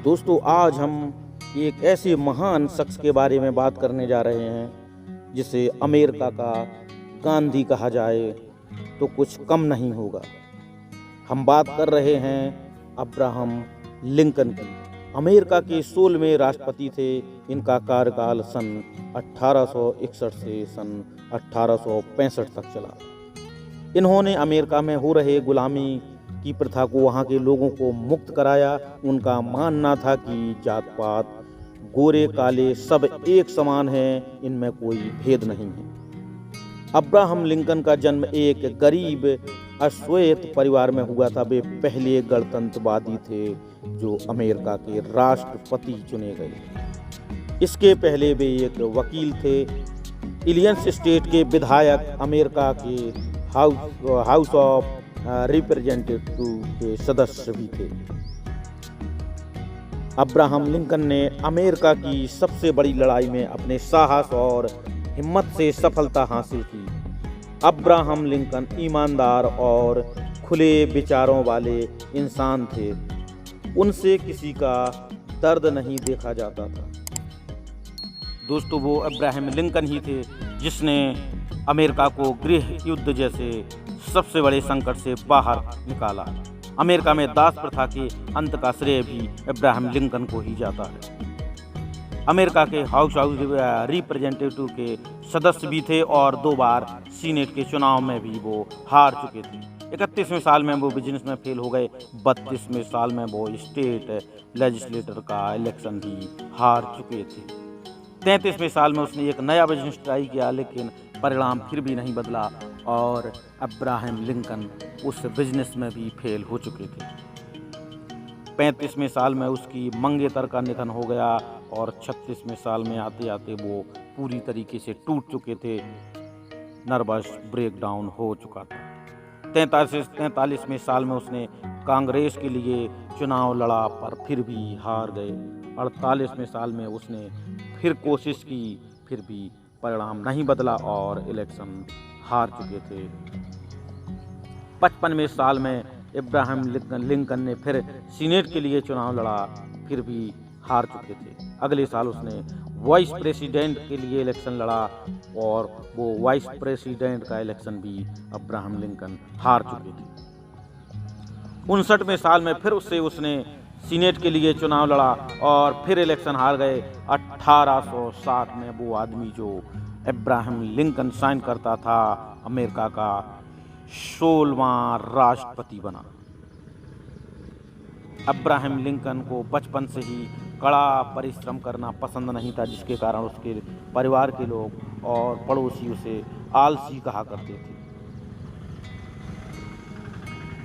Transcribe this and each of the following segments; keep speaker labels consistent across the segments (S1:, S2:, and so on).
S1: दोस्तों, आज हम एक ऐसे महान शख्स के बारे में बात करने जा रहे हैं जिसे अमेरिका का गांधी कहा जाए तो कुछ कम नहीं होगा। हम बात कर रहे हैं अब्राहम लिंकन की। अमेरिका के 16वें राष्ट्रपति थे। इनका कार्यकाल सन 1861 से सन 1865 तक चला। इन्होंने अमेरिका में हो रहे गुलामी की प्रथा को वहाँ के लोगों को मुक्त कराया। उनका मानना था कि जात पात, गोरे काले सब एक समान हैं, इनमें कोई भेद नहीं है। अब्राहम लिंकन का जन्म एक गरीब अश्वेत परिवार में हुआ था। वे पहले गणतंत्रवादी थे जो अमेरिका के राष्ट्रपति चुने गए। इसके पहले वे एक वकील थे, इलियंस स्टेट के विधायक, अमेरिका के हाउस ऑफ रिप्रेजेंटेटिव के सदस्य भी थे। अब्राहम लिंकन ने अमेरिका की सबसे बड़ी लड़ाई में अपने साहस और हिम्मत से सफलता हासिल की। अब्राहम लिंकन ईमानदार और खुले विचारों वाले इंसान थे। उनसे किसी का दर्द नहीं देखा जाता था। दोस्तों, वो अब्राहम लिंकन ही थे जिसने अमेरिका को गृह युद्ध जैसे सबसे बड़े संकट से बाहर निकाला। अमेरिका में दास प्रथा के अंत का श्रेय भी अब्राहम लिंकन को ही जाता है। अमेरिका के हाउस रिप्रेजेंटेटिव के सदस्य भी थे और 2 बार सीनेट के चुनाव में भी वो हार चुके थे। 31वें साल में वो बिजनेस में फेल हो गए। 32वें साल में वो स्टेट लेजिस्लेटर का इलेक्शन भी हार चुके थे। 33वें साल में उसने एक नया बिजनेस ट्राई किया, लेकिन परिणाम फिर भी नहीं बदला और अब्राहम लिंकन उस बिजनेस में भी फेल हो चुके थे। 35वें साल में उसकी मंगेतर का निधन हो गया और 36वें साल में आते आते वो पूरी तरीके से टूट चुके थे। नर्वस ब्रेकडाउन हो चुका था। 43वें साल में उसने कांग्रेस के लिए चुनाव लड़ा पर फिर भी हार गए। 48वें साल में उसने फिर कोशिश की, फिर भी परिणाम नहीं बदला और इलेक्शन हार चुके थे। 55वें साल में अब्राहम लिंकन ने फिर सीनेट के लिए चुनाव लड़ा, फिर भी हार चुके थे। अगले साल उसने वाइस प्रेसिडेंट के लिए इलेक्शन लड़ा और वो वाइस प्रेसिडेंट का इलेक्शन भी अब्राहम लिंकन हार चुके थे। 59वें साल में फिर उसने सीनेट के लिए चुनाव लड़ा और फिर इलेक्शन हार गए। 1860 में वो आदमी जो अब्राहम लिंकन साइन करता था अमेरिका का 16वां राष्ट्रपति बना। अब्राहम लिंकन को बचपन से ही कड़ा परिश्रम करना पसंद नहीं था, जिसके कारण उसके परिवार के लोग और पड़ोसी उसे आलसी कहा करते थे।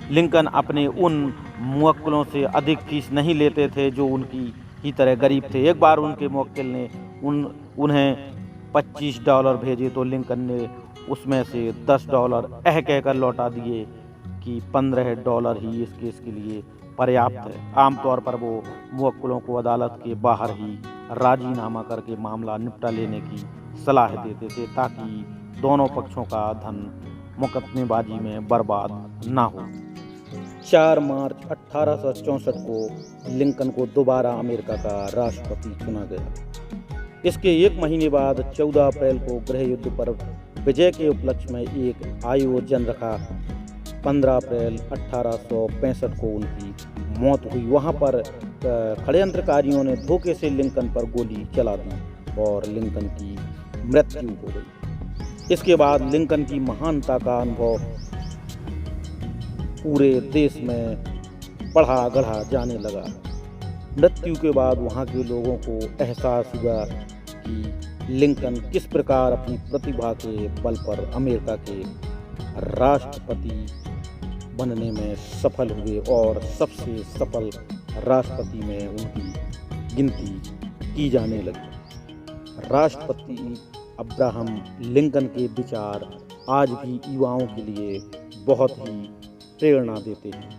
S1: लिंकन अपने उन मुवक्किलों से अधिक फीस नहीं लेते थे जो उनकी ही तरह गरीब थे। एक बार उनके मुवक्किल ने उन्हें $25 भेजे तो लिंकन ने उसमें से $10 कहकर लौटा दिए कि $15 ही इस केस के लिए पर्याप्त है। आमतौर पर वो मुवक्किलों को अदालत के बाहर ही राजीनामा करके मामला निपटा लेने की सलाह देते थे ताकि दोनों पक्षों का धन मुकदमेबाजी में बर्बाद ना हो। 4 मार्च 1864 को लिंकन को दोबारा अमेरिका का राष्ट्रपति चुना गया। इसके 1 महीने बाद 14 अप्रैल को गृह युद्ध पर विजय के उपलक्ष्य में एक आयोजन रखा। 15 अप्रैल 1865 को उनकी मौत हुई। वहां पर षड्यंत्रकारियों ने धोखे से लिंकन पर गोली चला दी और लिंकन की मृत्यु हो गई। इसके बाद लिंकन की महानता का अनुभव पूरे देश में बढ़ा गढ़ा जाने लगा। मृत्यु के बाद वहाँ के लोगों को एहसास हुआ कि लिंकन किस प्रकार अपनी प्रतिभा के बल पर अमेरिका के राष्ट्रपति बनने में सफल हुए और सबसे सफल राष्ट्रपति में उनकी गिनती की जाने लगी। राष्ट्रपति अब्राहम लिंकन के विचार आज भी युवाओं के लिए बहुत ही प्रेरणा देते हैं।